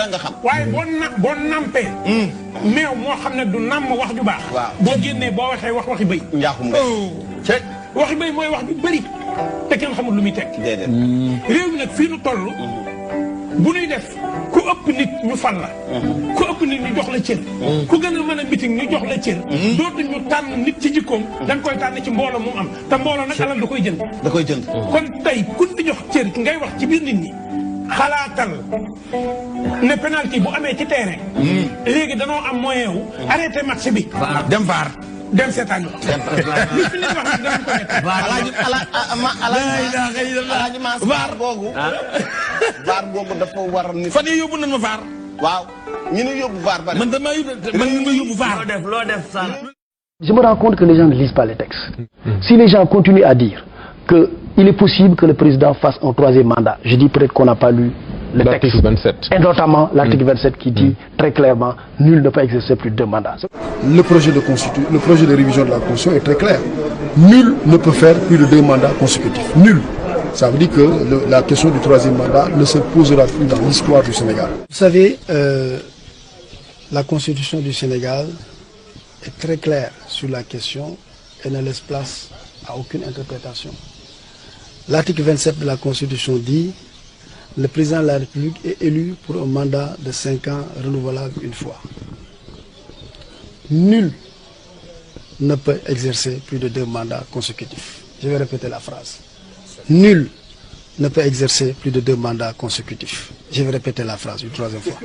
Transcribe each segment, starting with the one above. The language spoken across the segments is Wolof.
dara nga xam. waaye boo nampee. meew moo xam ne du nam wax ju baax. waaw boo génnee boo waxee waxi bëy. njaaxum nga. waxi bëy mooy wax ju bëri te kenn xamul lu muy tekki. déedéet. réew mi nag fii nu toll. bu nuy def ku ëpp nit ñu fal la. ku ëpp nit ñu jox la cër. ku gën a mën a meeting ñu jox la cër. dootuñu tànn nit ci jikkoom. dañ koy tànn ci mbooloo mu am te mbooloo nag alal da koy jënd. da koy jënd. kon tey ku di jox cër ngay wax ci biir nit ñi. xalaatal ne penalty bu amee ci terrain. léegi danoo am moyen wu. arrêté match bi. dem VAR. dem seetaan ñu. lu fi nit wax nag danañ ko nekk. alaaji vaar boobu. vaar boobu dafa war nit. fan yii yóbbu nañ ma VAR. waaw ñu ne yóbbu vaar bari. man damaa yóbbu VAR. loo def Sall. Je me rends compte que les gens ne lisent pas les textes. Si les gens continuent à dire qu'il est possible que le président fasse un troisième mandat, je dis peut-être qu'on n'a pas lu le texte. 27. Et notamment l'article 27 qui dit très clairement nul ne peut exercer plus de 2 mandats. Le projet de révision de la Constitution est très clair. Nul ne peut faire plus de 2 mandats consécutifs. Nul. Ça veut dire que la question du troisième mandat ne se posera plus dans l'histoire du Sénégal. Vous savez, la Constitution du Sénégal est très claire sur la question et ne laisse place à aucune interprétation. L'article 27 de la Constitution dit « Le président de la République est élu pour un mandat de 5 ans renouvelable une fois. Nul ne peut exercer plus de 2 mandats consécutifs. » Je vais répéter la phrase. Nul ne peut exercer plus de 2 mandats consécutifs. Je vais répéter la phrase une 3e fois.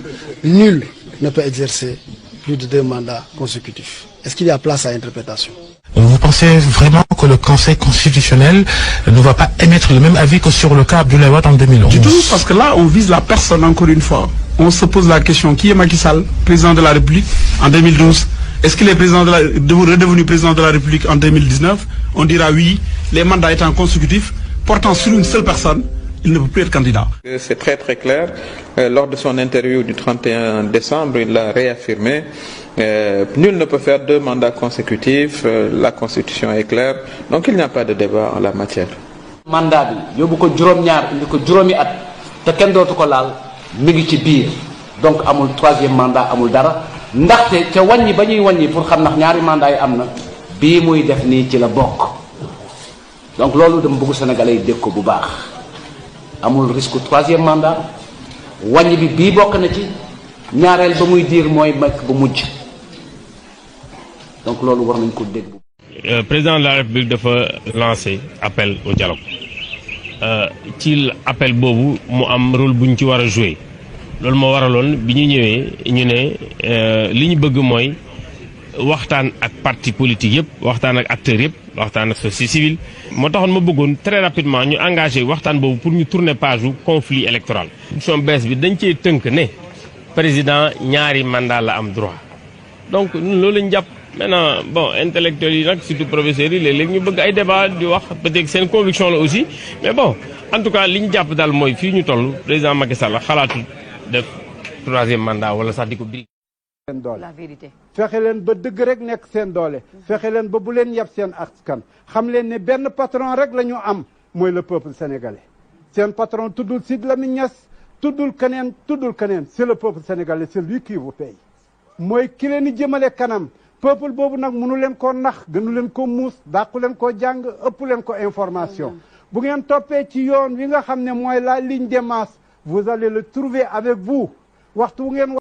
Nul ne peut exercer plus de 2 mandats consécutifs. Est-ce qu'il y a place à interprétation? Vous pensez vraiment que le Conseil constitutionnel ne va pas émettre le même avis que sur le cas Abdoulaye Wade en 2011? Du tout, parce que là, on vise la personne encore une fois. On se pose la question, qui est Macky Sall, président de la République en 2012? Est-ce qu'il est redevenu président de la République en 2019? On dira oui, les mandats étant consécutifs, portant sur une seule personne, il ne peut plus être candidat. C'est très très clair. Lors de son interview du 31 décembre, il l'a réaffirmé. Nul ne peut faire 2 mandats consécutifs. La Constitution est claire. Donc il n'y a pas de débat en la matière. mandat bi yóbbu ko juróom-ñaar indi ko juróomi at te kenn dootu ko laal mi ngi ci biir donc amul 3e mandat amul dara ndaxte ca wàññi ba ñuy wàññi pour xam ndax ñaari mandat yi am na bii muy def nii ci la bokk donc loolu dama bëgg Sénégalais yi dégg ko bu baax amul risque 3e mandat wàññi bi bii bokk na ci ñaareel ba muy diir mooy makk bu mujj donc loolu war nañ ko dégg. Président de la République dafa lancé appel au dialogue ci appel boobu mu am rôle bu ñu ci war a jouer loolu moo waraloon bi ñu ñëwee ñu ne li ñu bëgg mooy waxtaan ak parti politique yëpp waxtaan ak acteurs yëpp waxtaan ak société civile. moo taxoon ma bëggoon très rapidement ñu engagé waxtaan boobu pour ñu tourner page u conflit électoral. constitution bees bi dañ cee tënk ne président ñaari mandat la am droit donc loolu lañ jàpp. Maintenant bon intellectuels yi nag surtout professeurs yi léeg-léeg ñu bëgg ay débat di wax peut-être seen conviction la aussi mais bon en tout cas li ñu jàpp daal mooy fii ñu toll président Macky Sall xalaatu def 3e mandat wala sax di ko biri. seen doole la vérité. fexe leen ba dëgg rek nekk seen doole. fexe leen ba bu leen yab seen askan. xam leen ne benn patron rek la ñu am mooy le peuple sénégalais. seen patron tuddul Sidy Lamine Niass tuddul keneen c'est le peuple sénégalais c'est lui qui vous paye. mooy ki leen di jëmale kanam. peuple boobu nag mënu leen koo nax gënu leen ko muus dàqu leen koo jàng ëpp leen ko information bu ngeen toppee ci yoon wi nga xam ne mooy la ligne des masses vous allez le trouver avec vous waxtu bu ngeen